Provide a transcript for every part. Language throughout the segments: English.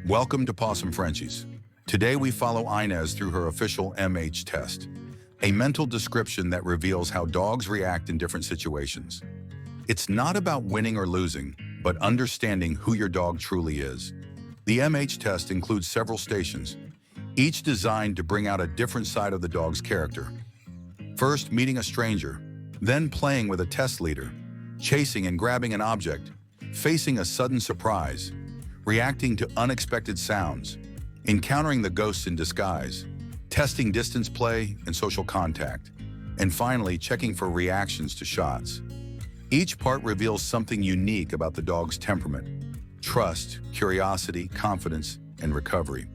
Welcome to Pawsome Frenchies. Today we follow Inez through her official MH test, a mental description that reveals how dogs react in different situations. It's not about winning or losing, but understanding who your dog truly is. The MH test includes several stations, each designed to bring out a different side of the dog's character. First, meeting a stranger, then playing with a test leader, chasing and grabbing an object, facing a sudden surprise, reacting to unexpected sounds, encountering the ghosts in disguise, testing distance play and social contact, and finally checking for reactions to shots. Each part reveals something unique about the dog's temperament: trust, curiosity, confidence, and recovery.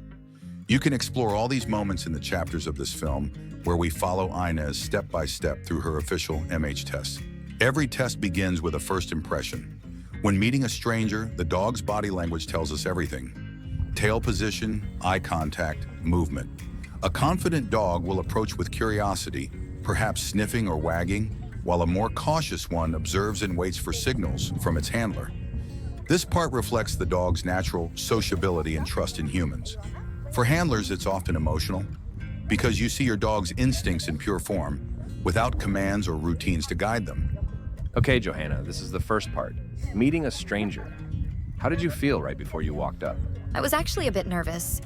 You can explore all these moments in the chapters of this film, where we follow Inez step by step through her official MH test. Every test begins with a first impression. When meeting a stranger, the dog's body language tells us everything: tail position, eye contact, movement. A confident dog will approach with curiosity, perhaps sniffing or wagging, while a more cautious one observes and waits for signals from its handler. This part reflects the dog's natural sociability and trust in humans. For handlers, it's often emotional, because you see your dog's instincts in pure form, without commands or routines to guide them. Okay, Johanna, this is the first part. Meeting a stranger. How did you feel right before you walked up? I was actually a bit nervous.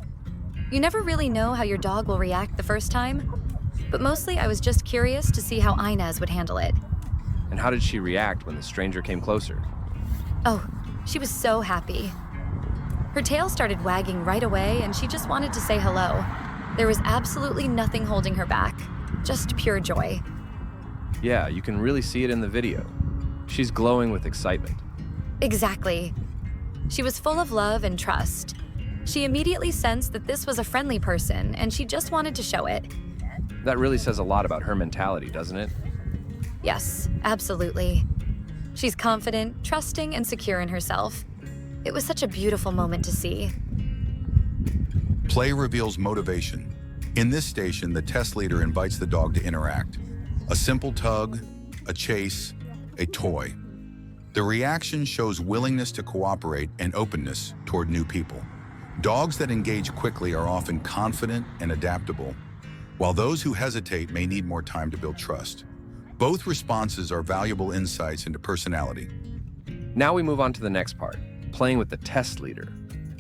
You never really know how your dog will react the first time, but mostly I was just curious to see how Inez would handle it. And how did she react when the stranger came closer? Oh, she was so happy. Her tail started wagging right away, and she just wanted to say hello. There was absolutely nothing holding her back, just pure joy. Yeah, you can really see it in the video. She's glowing with excitement. Exactly. She was full of love and trust. She immediately sensed that this was a friendly person, and she just wanted to show it. That really says a lot about her mentality, doesn't it? Yes, absolutely. She's confident, trusting, and secure in herself. It was such a beautiful moment to see. Play reveals motivation. In this station, the test leader invites the dog to interact. A simple tug, a chase, a toy. The reaction shows willingness to cooperate and openness toward new people. Dogs that engage quickly are often confident and adaptable, while those who hesitate may need more time to build trust. Both responses are valuable insights into personality. Now we move on to the next part, playing with the test leader.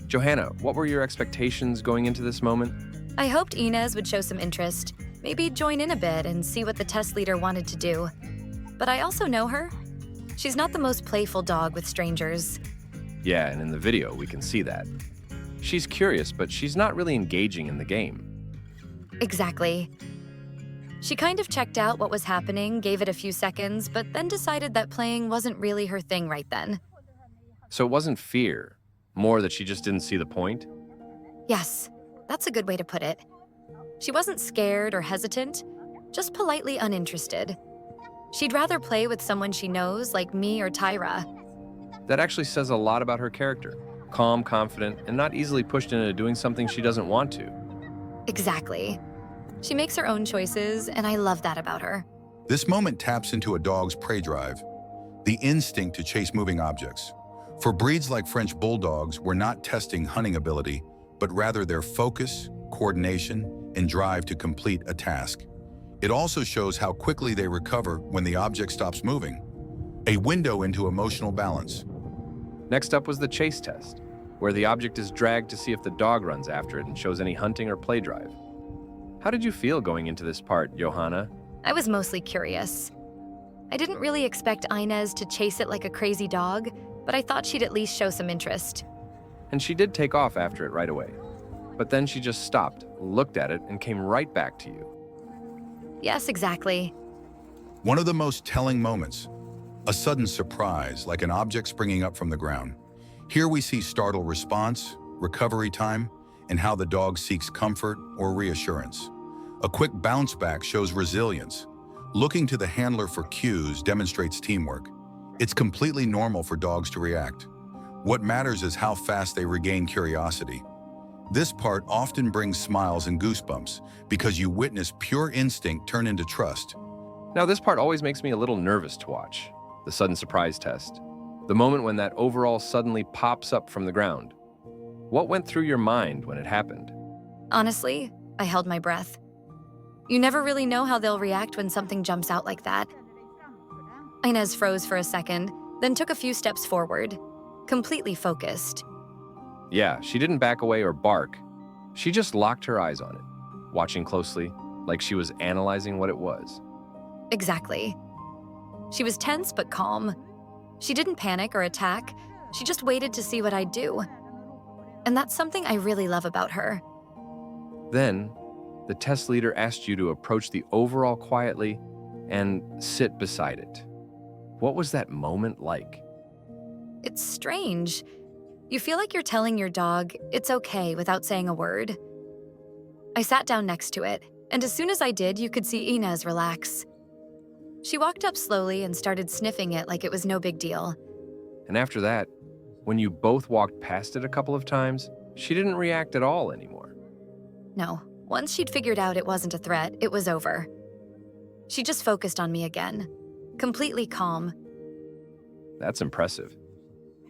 Johanna, what were your expectations going into this moment? I hoped Inez would show some interest, maybe join in a bit and see what the test leader wanted to do. But I also know her. She's not the most playful dog with strangers. Yeah, and in the video, we can see that. She's curious, but she's not really engaging in the game. Exactly. She kind of checked out what was happening, gave it a few seconds, but then decided that playing wasn't really her thing right then. So it wasn't fear, more that she just didn't see the point? Yes, that's a good way to put it. She wasn't scared or hesitant, just politely uninterested. She'd rather play with someone she knows, like me or Tyra. That actually says a lot about her character. Calm, confident, and not easily pushed into doing something she doesn't want to. Exactly. She makes her own choices, and I love that about her. This moment taps into a dog's prey drive, the instinct to chase moving objects. For breeds like French Bulldogs, we're not testing hunting ability, but rather their focus, coordination, and drive to complete a task. It also shows how quickly they recover when the object stops moving, a window into emotional balance. Next up was the chase test, where the object is dragged to see if the dog runs after it and shows any hunting or play drive. How did you feel going into this part, Johanna? I was mostly curious. I didn't really expect Inez to chase it like a crazy dog, but I thought she'd at least show some interest. And she did take off after it right away. But then she just stopped, looked at it, and came right back to you. Yes, exactly. One of the most telling moments, a sudden surprise, like an object springing up from the ground. Here we see startled response, recovery time, and how the dog seeks comfort or reassurance. A quick bounce back shows resilience. Looking to the handler for cues demonstrates teamwork. It's completely normal for dogs to react. What matters is how fast they regain curiosity. This part often brings smiles and goosebumps because you witness pure instinct turn into trust. Now, this part always makes me a little nervous to watch, the sudden surprise test. The moment when that overall suddenly pops up from the ground. What went through your mind when it happened? Honestly, I held my breath. You never really know how they'll react when something jumps out like that. Inez froze for a second, then took a few steps forward, completely focused. Yeah, she didn't back away or bark. She just locked her eyes on it, watching closely, like she was analyzing what it was. Exactly. She was tense but calm. She didn't panic or attack. She just waited to see what I'd do. And that's something I really love about her. Then, the test leader asked you to approach the overall quietly and sit beside it. What was that moment like? It's strange. You feel like you're telling your dog it's okay without saying a word. I sat down next to it, and as soon as I did, you could see Inez relax. She walked up slowly and started sniffing it like it was no big deal. And after that, when you both walked past it a couple of times, she didn't react at all anymore. No, once she'd figured out it wasn't a threat, it was over. She just focused on me again, completely calm. That's impressive.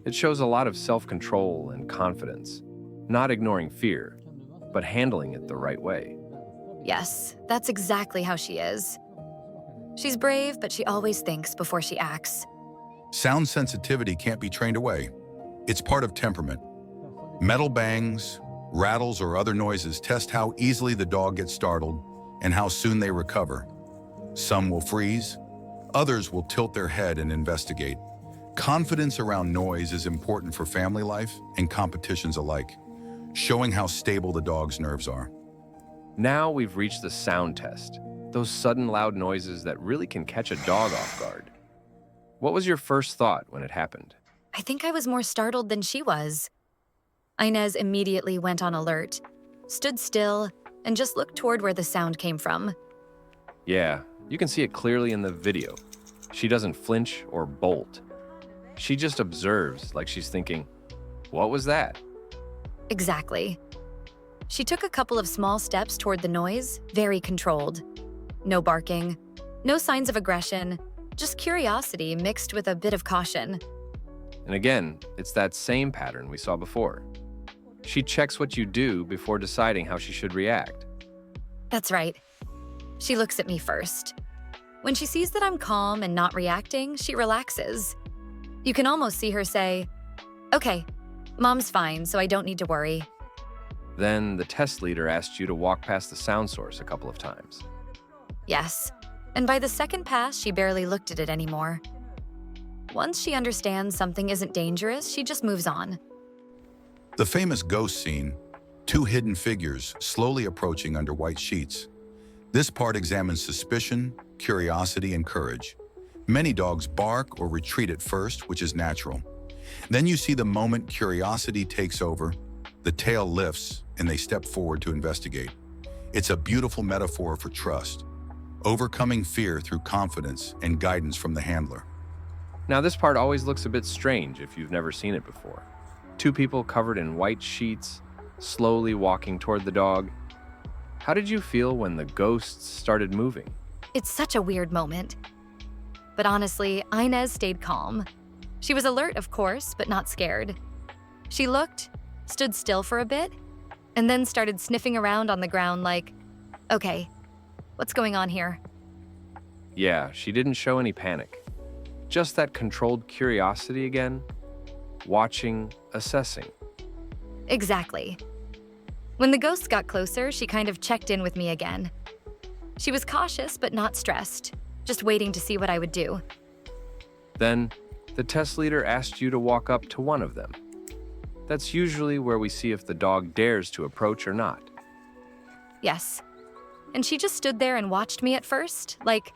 It shows a lot of self-control and confidence, not ignoring fear, but handling it the right way. Yes, that's exactly how she is. She's brave, but she always thinks before she acts. Sound sensitivity can't be trained away. It's part of temperament. Metal bangs, rattles, or other noises test how easily the dog gets startled and how soon they recover. Some will freeze, others will tilt their head and investigate. Confidence around noise is important for family life and competitions alike, showing how stable the dog's nerves are. Now we've reached the sound test, those sudden loud noises that really can catch a dog off guard. What was your first thought when it happened? I think I was more startled than she was. Inez immediately went on alert, stood still, and just looked toward where the sound came from. Yeah, you can see it clearly in the video. She doesn't flinch or bolt. She just observes like she's thinking, "What was that?" Exactly. She took a couple of small steps toward the noise, very controlled. No barking, no signs of aggression, just curiosity mixed with a bit of caution. And again, it's that same pattern we saw before. She checks what you do before deciding how she should react. That's right. She looks at me first. When she sees that I'm calm and not reacting, she relaxes. You can almost see her say, "Okay, Mom's fine, so I don't need to worry." Then the test leader asked you to walk past the sound source a couple of times. Yes. And by the second pass, she barely looked at it anymore. Once she understands something isn't dangerous, she just moves on. The famous ghost scene, two hidden figures slowly approaching under white sheets. This part examines suspicion, curiosity, and courage. Many dogs bark or retreat at first, which is natural. Then you see the moment curiosity takes over, the tail lifts, and they step forward to investigate. It's a beautiful metaphor for trust, overcoming fear through confidence and guidance from the handler. Now this part always looks a bit strange if you've never seen it before. Two people covered in white sheets, slowly walking toward the dog. How did you feel when the ghosts started moving? It's such a weird moment. But honestly, Inez stayed calm. She was alert, of course, but not scared. She looked, stood still for a bit, and then started sniffing around on the ground like, "Okay, what's going on here?" Yeah, she didn't show any panic. Just that controlled curiosity again, watching, assessing. Exactly. When the ghosts got closer, she kind of checked in with me again. She was cautious but not stressed, just waiting to see what I would do. Then, the test leader asked you to walk up to one of them. That's usually where we see if the dog dares to approach or not. Yes. And she just stood there and watched me at first, like,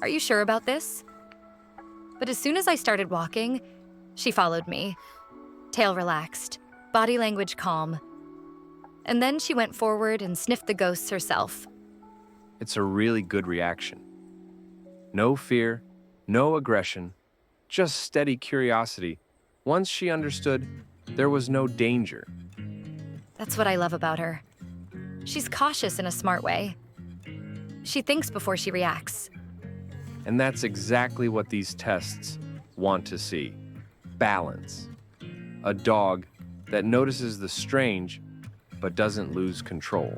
"Are you sure about this?" But as soon as I started walking, she followed me. Tail relaxed, body language calm. And then she went forward and sniffed the ghosts herself. It's a really good reaction. No fear, no aggression, just steady curiosity. Once she understood, there was no danger. That's what I love about her. She's cautious in a smart way. She thinks before she reacts. And that's exactly what these tests want to see. Balance. A dog that notices the strange but doesn't lose control.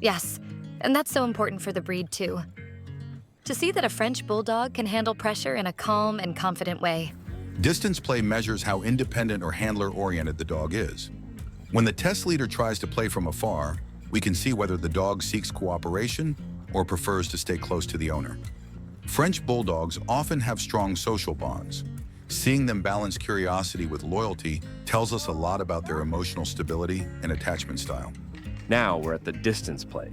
Yes, and that's so important for the breed too. To see that a French Bulldog can handle pressure in a calm and confident way. Distance play measures how independent or handler-oriented the dog is. When the test leader tries to play from afar, we can see whether the dog seeks cooperation or prefers to stay close to the owner. French Bulldogs often have strong social bonds. Seeing them balance curiosity with loyalty tells us a lot about their emotional stability and attachment style. Now we're at the distance play.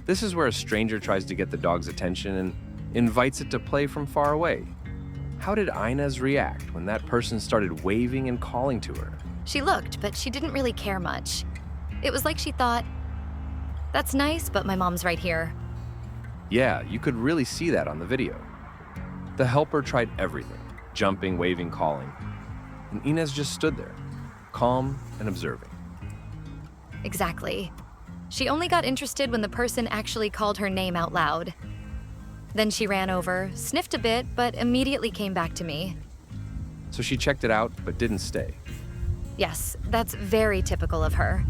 This is where a stranger tries to get the dog's attention and invites it to play from far away. How did Inez react when that person started waving and calling to her? She looked, but she didn't really care much. It was like she thought, "That's nice, but my mom's right here." Yeah, you could really see that on the video. The helper tried everything, jumping, waving, calling. And Inez just stood there, calm and observing. Exactly. She only got interested when the person actually called her name out loud. Then she ran over, sniffed a bit, but immediately came back to me. So she checked it out, but didn't stay. Yes, that's very typical of her.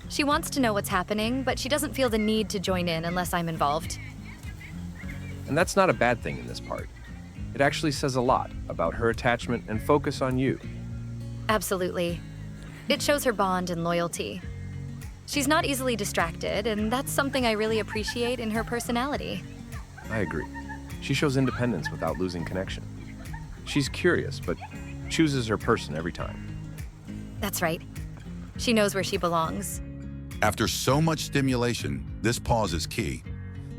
She wants to know what's happening, but she doesn't feel the need to join in unless I'm involved. And that's not a bad thing in this part. It actually says a lot about her attachment and focus on you. Absolutely. It shows her bond and loyalty. She's not easily distracted, and that's something I really appreciate in her personality. I agree. She shows independence without losing connection. She's curious, but chooses her person every time. That's right. She knows where she belongs. After so much stimulation, this pause is key.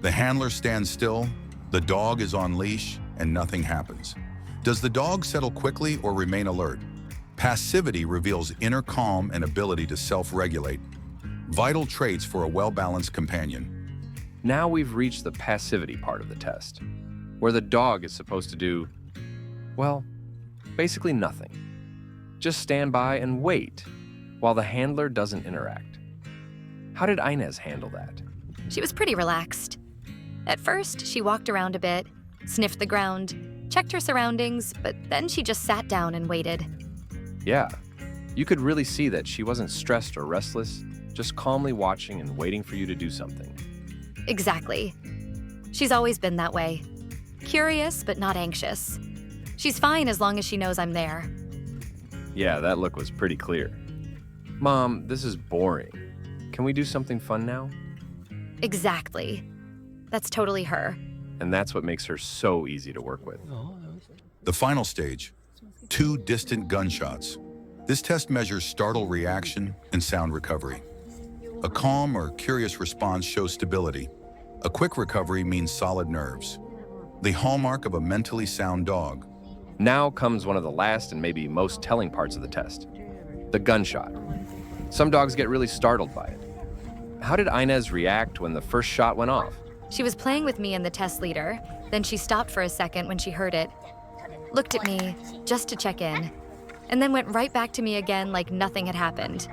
The handler stands still, the dog is on leash, and nothing happens. Does the dog settle quickly or remain alert? Passivity reveals inner calm and ability to self-regulate, vital traits for a well-balanced companion. Now we've reached the passivity part of the test, where the dog is supposed to do, well, basically nothing. Just stand by and wait while the handler doesn't interact. How did Inez handle that? She was pretty relaxed. At first, she walked around a bit, sniffed the ground, checked her surroundings, but then she just sat down and waited. Yeah, you could really see that she wasn't stressed or restless, just calmly watching and waiting for you to do something. Exactly. She's always been that way. Curious, but not anxious. She's fine as long as she knows I'm there. Yeah, that look was pretty clear. Mom, this is boring. Can we do something fun now? Exactly. That's totally her. And that's what makes her so easy to work with. The final stage, 2 distant gunshots. This test measures startle reaction and sound recovery. A calm or curious response shows stability. A quick recovery means solid nerves. The hallmark of a mentally sound dog. Now comes one of the last and maybe most telling parts of the test, the gunshot. Some dogs get really startled by it. How did Inez react when the first shot went off? She was playing with me and the test leader, then she stopped for a second when she heard it, looked at me just to check in, and then went right back to me again like nothing had happened.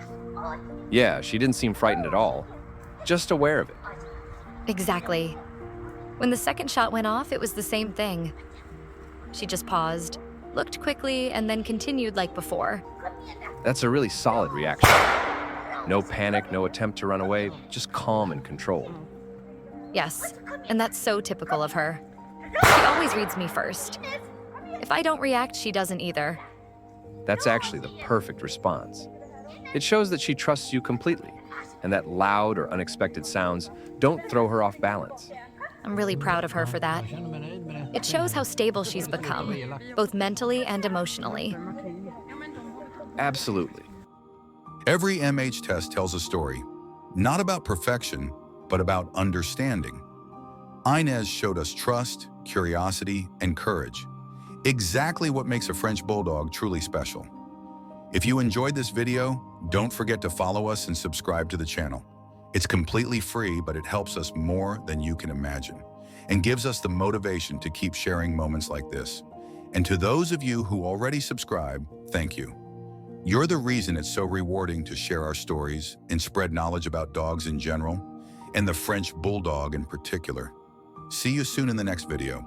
Yeah, she didn't seem frightened at all, just aware of it. Exactly. When the second shot went off, it was the same thing. She just paused, looked quickly, and then continued like before. That's a really solid reaction. No panic, no attempt to run away, just calm and controlled. Yes, and that's so typical of her. She always reads me first. If I don't react, she doesn't either. That's actually the perfect response. It shows that she trusts you completely, and that loud or unexpected sounds don't throw her off balance. I'm really proud of her for that. It shows how stable she's become, both mentally and emotionally. Absolutely. Every MH test tells a story, not about perfection, but about understanding. Inez showed us trust, curiosity, and courage. Exactly what makes a French Bulldog truly special. If you enjoyed this video, don't forget to follow us and subscribe to the channel. It's completely free, but it helps us more than you can imagine and gives us the motivation to keep sharing moments like this. And to those of you who already subscribe, thank you. You're the reason it's so rewarding to share our stories and spread knowledge about dogs in general, and the French Bulldog in particular. See you soon in the next video.